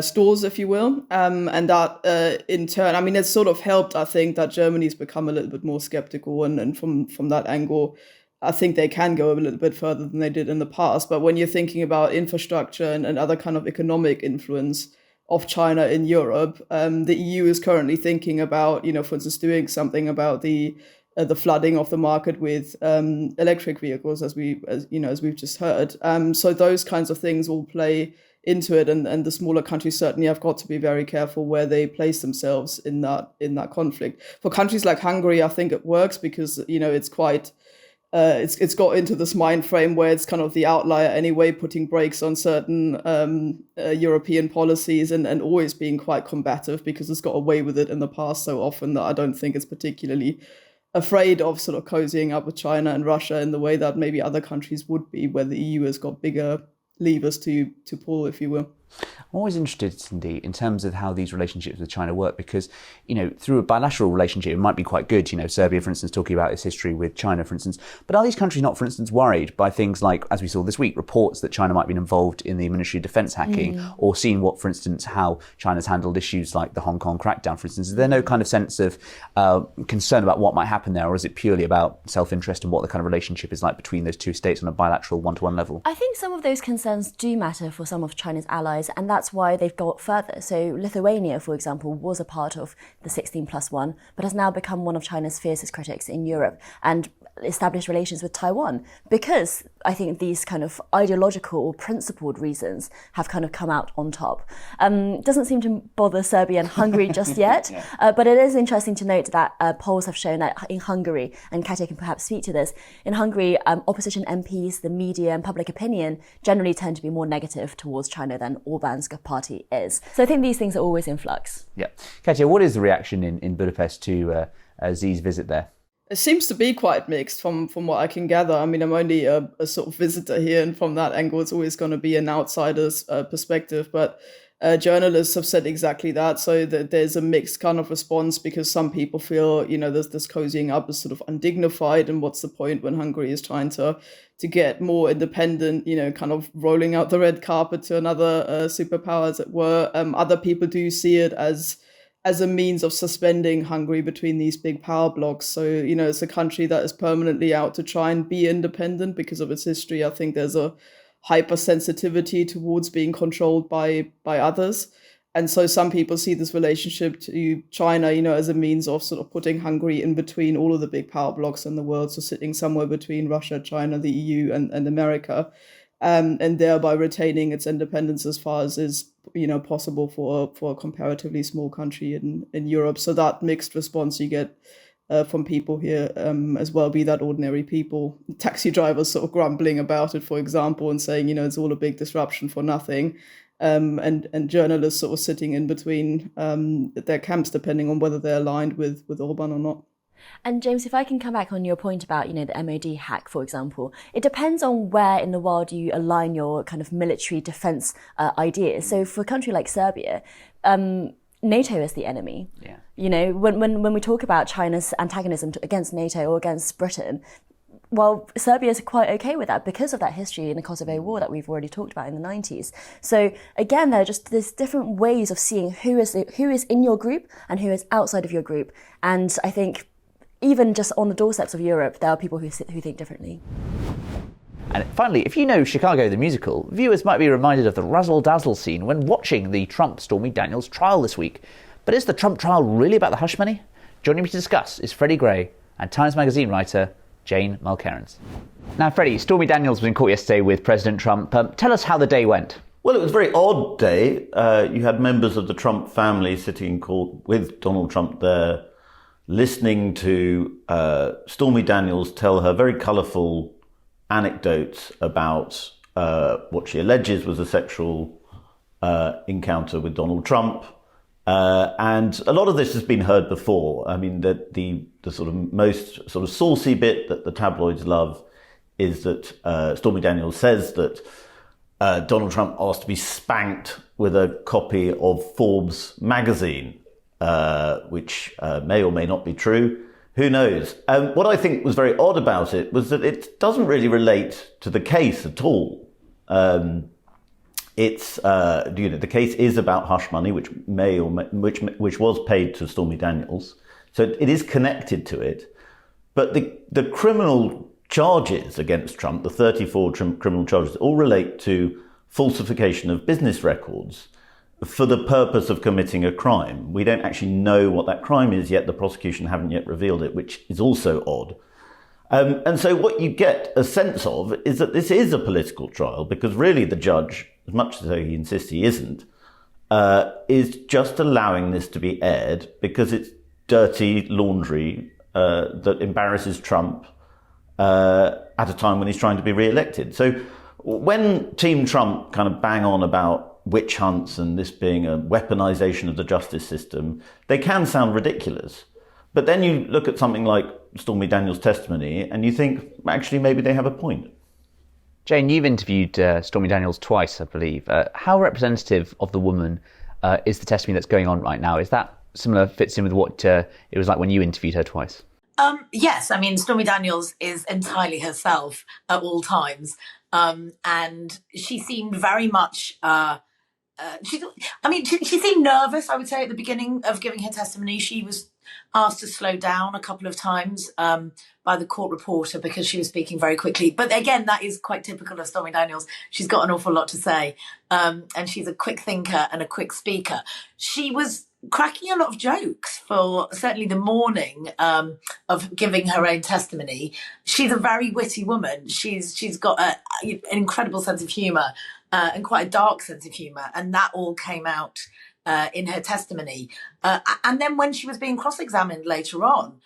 stores, if you will. And that in turn, it's sort of helped, I think, that Germany's become a little bit more skeptical. And from that angle, I think they can go a little bit further than they did in the past. But when you're thinking about infrastructure and other kind of economic influence of China in Europe, the EU is currently thinking about, for instance, doing something about the flooding of the market with electric vehicles, as we've just heard. So those kinds of things all play into it, and the smaller countries certainly have got to be very careful where they place themselves in that conflict. For countries like Hungary, I think it works because it's quite. It's got into this mind frame where it's kind of the outlier anyway, putting brakes on certain European policies and always being quite combative because it's got away with it in the past so often that I don't think it's particularly afraid of sort of cozying up with China and Russia in the way that maybe other countries would be, where the EU has got bigger levers to pull, if you will. I'm always interested, Cindy, in terms of how these relationships with China work, because, through a bilateral relationship, it might be quite good. Serbia, for instance, talking about its history with China, for instance. But are these countries not, for instance, worried by things like, as we saw this week, reports that China might have been involved in the Ministry of Defence hacking, or seen what, for instance, how China's handled issues like the Hong Kong crackdown, for instance? Is there no kind of sense of concern about what might happen there, or is it purely about self-interest and what the kind of relationship is like between those 2 states on a bilateral one-to-one level? I think some of those concerns do matter for some of China's allies, and that's why they've got further. So Lithuania, for example, was a part of the 16+1, but has now become one of China's fiercest critics in Europe and established relations with Taiwan, because I think these kind of ideological or principled reasons have kind of come out on top. Doesn't seem to bother Serbia and Hungary just yet, but it is interesting to note that polls have shown that in Hungary, and Katja can perhaps speak to this, in Hungary, opposition MPs, the media and public opinion generally tend to be more negative towards China than Orban's party is. So I think these things are always in flux. Yeah. Katja, what is the reaction in Budapest to Xi's visit there? It seems to be quite mixed from what I can gather. I'm only a sort of visitor here, and from that angle, it's always going to be an outsider's perspective. But journalists have said exactly that. So that there's a mixed kind of response, because some people feel, there's this cozying up is sort of undignified, and what's the point when Hungary is trying to get more independent, kind of rolling out the red carpet to another superpower, as it were. Other people do see it as a means of suspending Hungary between these big power blocks. So, it's a country that is permanently out to try and be independent because of its history. I think there's a hypersensitivity towards being controlled by others. And so some people see this relationship to China, as a means of sort of putting Hungary in between all of the big power blocs in the world, so sitting somewhere between Russia, China, the EU, and America, and thereby retaining its independence as far as is possible for a comparatively small country in Europe. So that mixed response you get from people here as well, be that ordinary people, taxi drivers sort of grumbling about it, for example, and saying, it's all a big disruption for nothing. And journalists sort of sitting in between their camps, depending on whether they're aligned with Orban or not. And James, if I can come back on your point about, the MOD hack, for example, it depends on where in the world you align your kind of military defense ideas. So for a country like Serbia, NATO is the enemy. Yeah. When we talk about China's antagonism against NATO or against Britain, well, Serbia is quite okay with that because of that history in the Kosovo War that we've already talked about in the 90s. So again, there's different ways of seeing who is in your group and who is outside of your group. And I think even just on the doorsteps of Europe, there are people who think differently. And finally, if you know Chicago the musical, viewers might be reminded of the razzle-dazzle scene when watching the Trump-Stormy Daniels trial this week. But is the Trump trial really about the hush money? Joining me to discuss is Freddy Gray and Times Magazine writer Jane Mulkerrins. Now, Freddy, Stormy Daniels was in court yesterday with President Trump. Tell us how the day went. Well, it was a very odd day. You had members of the Trump family sitting in court with Donald Trump there, listening to Stormy Daniels tell her very colourful anecdotes about what she alleges was a sexual encounter with Donald Trump. And a lot of this has been heard before. I mean, the sort of most sort of saucy bit that the tabloids love is that Stormy Daniels says that Donald Trump asked to be spanked with a copy of Forbes magazine, which may or may not be true. Who knows? What I think was very odd about it was that it doesn't really relate to the case at all. The case is about hush money, which which was paid to Stormy Daniels, so it is connected to it. But the criminal charges against Trump, the 34 criminal charges, all relate to falsification of business records for the purpose of committing a crime. We don't actually know what that crime is yet. The prosecution haven't yet revealed it, which is also odd. And so what you get a sense of is that this is a political trial, because really the judge, as much as he insists he isn't, is just allowing this to be aired because it's dirty laundry that embarrasses Trump at a time when he's trying to be re-elected. So when Team Trump kind of bang on about witch hunts and this being a weaponization of the justice system, they can sound ridiculous. But then you look at something like Stormy Daniels' testimony and you think, actually, maybe they have a point. Jane, you've interviewed Stormy Daniels twice, I believe. How representative of the woman is the testimony that's going on right now? Is that similar, fits in with what it was like when you interviewed her twice? Yes, I mean, Stormy Daniels is entirely herself at all times. And she seemed very much... she seemed nervous, I would say, at the beginning of giving her testimony. She was asked to slow down a couple of times by the court reporter because she was speaking very quickly. But again, that is quite typical of Stormy Daniels. She's got an awful lot to say, and she's a quick thinker and a quick speaker. She was cracking a lot of jokes for certainly the morning of giving her own testimony. She's a very witty woman. She's got an incredible sense of humour and quite a dark sense of humour, and that all came out in her testimony. And then when she was being cross-examined later on,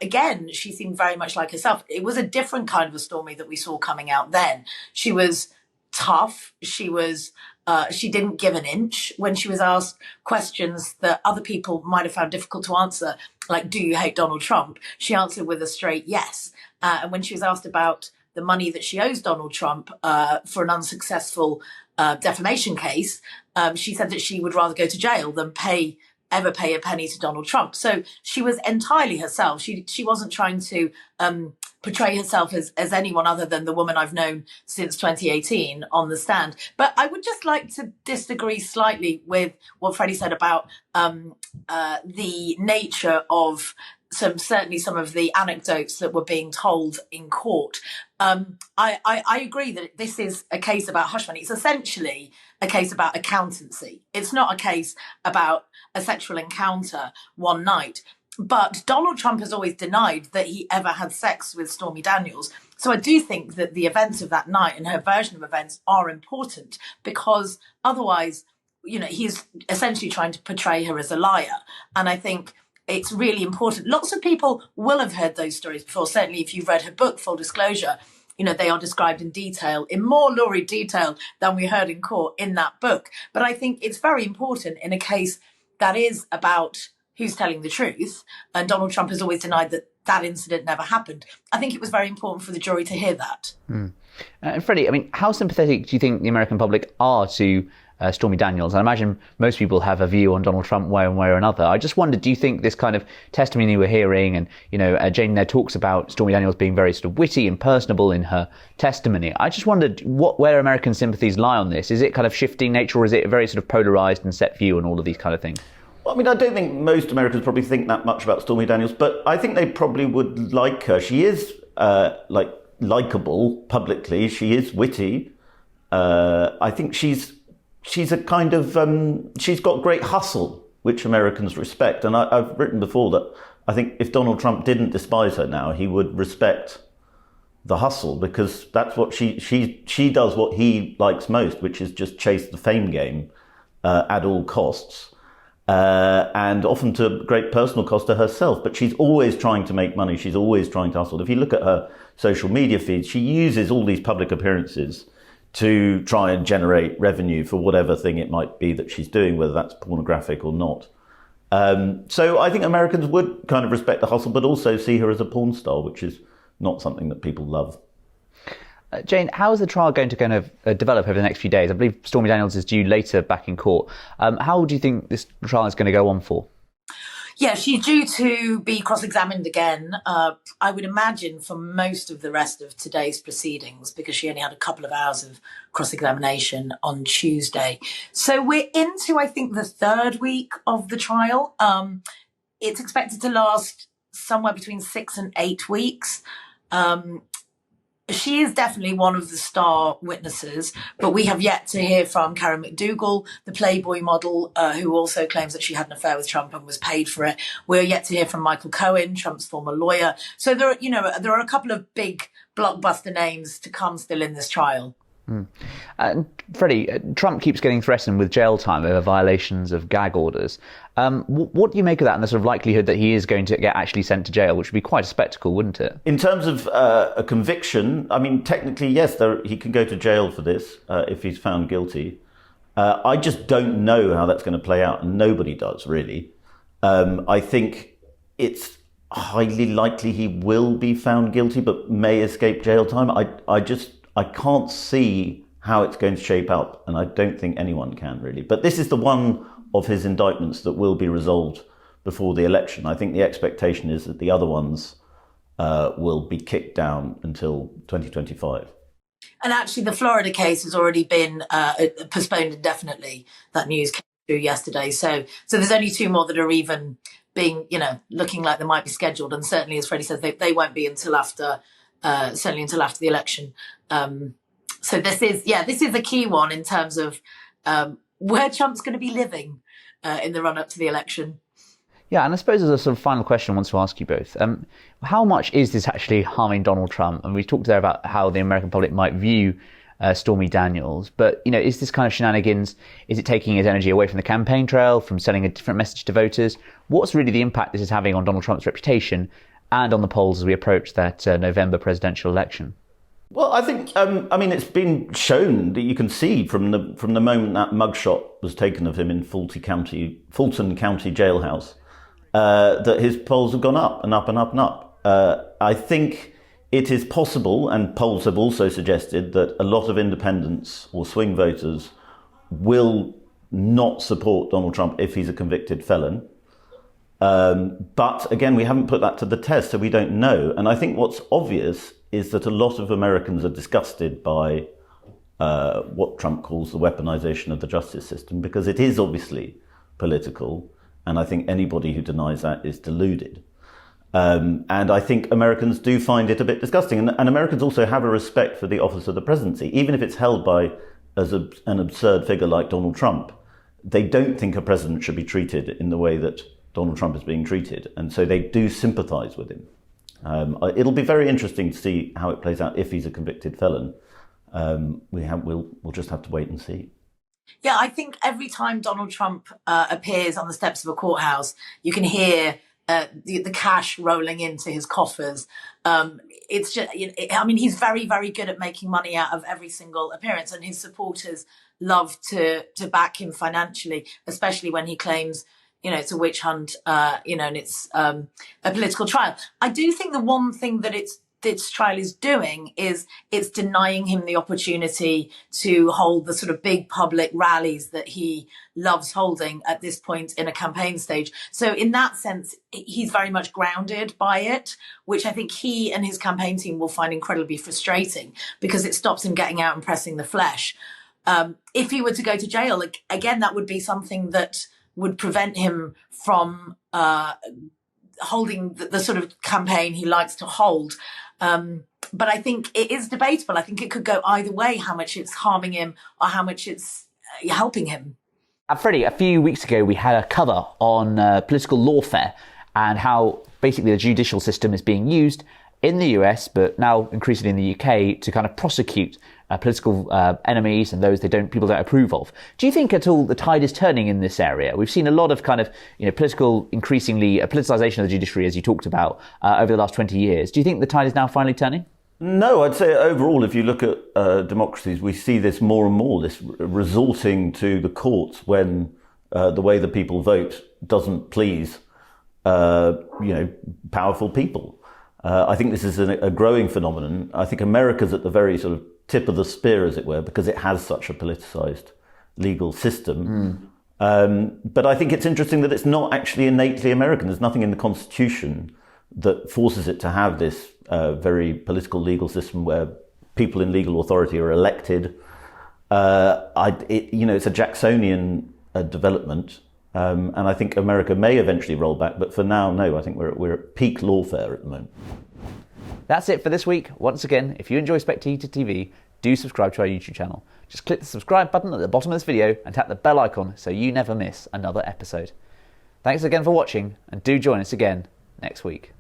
again, she seemed very much like herself. It was a different kind of a Stormy that we saw coming out then. She was tough. She didn't give an inch when she was asked questions that other people might have found difficult to answer, like, do you hate Donald Trump? She answered with a straight yes. And when she was asked about the money that she owes Donald Trump for an unsuccessful defamation case, she said that she would rather go to jail than ever pay a penny to Donald Trump. So she was entirely herself. She wasn't trying to portray herself as anyone other than the woman I've known since 2018 on the stand. But I would just like to disagree slightly with what Freddy said about the nature of certainly some of the anecdotes that were being told in court. I agree that this is a case about hush money. It's essentially a case about accountancy. It's not a case about a sexual encounter one night. But Donald Trump has always denied that he ever had sex with Stormy Daniels. So I do think that the events of that night and her version of events are important, because otherwise, he's essentially trying to portray her as a liar. And I think it's really important. Lots of people will have heard those stories before. Certainly, if you've read her book, Full Disclosure, they are described in detail, in more lurid detail than we heard in court in that book. But I think it's very important in a case that is about who's telling the truth. And Donald Trump has always denied that incident never happened. I think it was very important for the jury to hear that. And Freddie, how sympathetic do you think the American public are to Stormy Daniels? I imagine most people have a view on Donald Trump one way or another. I just wondered, do you think this kind of testimony we're hearing, and Jane there talks about Stormy Daniels being very sort of witty and personable in her testimony. I just wondered where American sympathies lie on this. Is it kind of shifting nature, or is it a very sort of polarised and set view on all of these kind of things? Well, I don't think most Americans probably think that much about Stormy Daniels, but I think they probably would like her. She is likeable publicly. She is witty. I think she's a kind of she's got great hustle, which Americans respect. And I've written before that I think if Donald Trump didn't despise her now, he would respect the hustle, because that's what she does what he likes most, which is just chase the fame game at all costs. And often to great personal cost to herself. But she's always trying to make money. She's always trying to hustle. If you look at her social media feeds, she uses all these public appearances to try and generate revenue for whatever thing it might be that she's doing, whether that's pornographic or not. So I think Americans would kind of respect the hustle, but also see her as a porn star, which is not something that people love. Jane, how is the trial going to develop over the next few days? I believe Stormy Daniels is due later back in court. How do you think this trial is going to go on for? Yeah, she's due to be cross-examined again, I would imagine, for most of the rest of today's proceedings, because she only had a couple of hours of cross-examination on Tuesday. So we're into, I think, the third week of the trial. It's expected to last somewhere between 6 and 8 weeks. She is definitely one of the star witnesses, but we have yet to hear from Karen McDougal, the Playboy model, who also claims that she had an affair with Trump and was paid for it. We're yet to hear from Michael Cohen, Trump's former lawyer. So there are a couple of big blockbuster names to come still in this trial. Freddie, Trump keeps getting threatened with jail time over violations of gag orders. What do you make of that, and the sort of likelihood that he is going to get actually sent to jail, which would be quite a spectacle, wouldn't it? In terms of a conviction, technically, yes, he can go to jail for this if he's found guilty. I just don't know how that's going to play out, and nobody does, really. I think it's highly likely he will be found guilty, but may escape jail time. I can't see how it's going to shape up, and I don't think anyone can, really. But this is the one of his indictments that will be resolved before the election. I think the expectation is that the other ones will be kicked down until 2025. And actually, the Florida case has already been postponed indefinitely. That news came through yesterday. So there's only 2 more that are even being, looking like they might be scheduled. And certainly, as Freddie says, they won't be until after the election. So this is a key one in terms of where Trump's going to be living in the run-up to the election. Yeah, and I suppose as a sort of final question I want to ask you both, how much is this actually harming Donald Trump? And we talked there about how the American public might view Stormy Daniels, but is this kind of shenanigans, is it taking his energy away from the campaign trail, from sending a different message to voters? What's really the impact this is having on Donald Trump's reputation and on the polls as we approach that November presidential election? Well, I think, it's been shown that you can see from the moment that mugshot was taken of him in Fulton County jailhouse, that his polls have gone up and up and up and up. I think it is possible, and polls have also suggested, that a lot of independents or swing voters will not support Donald Trump if he's a convicted felon. But again, we haven't put that to the test, so we don't know. And I think what's obvious is that a lot of Americans are disgusted by what Trump calls the weaponization of the justice system, because it is obviously political. And I think anybody who denies that is deluded. And I think Americans do find it a bit disgusting. And Americans also have a respect for the office of the presidency, even if it's held by an absurd figure like Donald Trump. They don't think a president should be treated in the way that Donald Trump is being treated. And so they do sympathize with him. It'll be very interesting to see how it plays out if he's a convicted felon. We'll just have to wait and see. Yeah, I think every time Donald Trump appears on the steps of a courthouse, you can hear the cash rolling into his coffers. It's just, I mean, he's very, very good at making money out of every single appearance, and his supporters love to back him financially, especially when he claims, it's a witch hunt, and it's a political trial. I do think the one thing that this trial is doing is it's denying him the opportunity to hold the sort of big public rallies that he loves holding at this point in a campaign stage. So in that sense, he's very much grounded by it, which I think he and his campaign team will find incredibly frustrating because it stops him getting out and pressing the flesh. If he were to go to jail, again, that would be something that would prevent him from holding the sort of campaign he likes to hold. But I think it is debatable. I think it could go either way, how much it's harming him or how much it's helping him. Freddie, a few weeks ago, we had a cover on political lawfare and how basically the judicial system is being used in the US, but now increasingly in the UK, to kind of prosecute political enemies and those people don't approve of. Do you think at all the tide is turning in this area? We've seen a lot of kind of, increasingly politicization of the judiciary, as you talked about, over the last 20 years. Do you think the tide is now finally turning? No, I'd say overall, if you look at democracies, we see this more and more, this resorting to the courts when the way the people vote doesn't please, powerful people. I think this is a growing phenomenon. I think America's at the very sort of tip of the spear, as it were, because it has such a politicized legal system. But I think it's interesting that it's not actually innately American. There's nothing in the Constitution that forces it to have this very political legal system where people in legal authority are elected. It's a Jacksonian development. And I think America may eventually roll back, but for now, no. I think we're at peak lawfare at the moment. That's it for this week. Once again, if you enjoy Spectator TV, do subscribe to our YouTube channel. Just click the subscribe button at the bottom of this video and tap the bell icon so you never miss another episode. Thanks again for watching, and do join us again next week.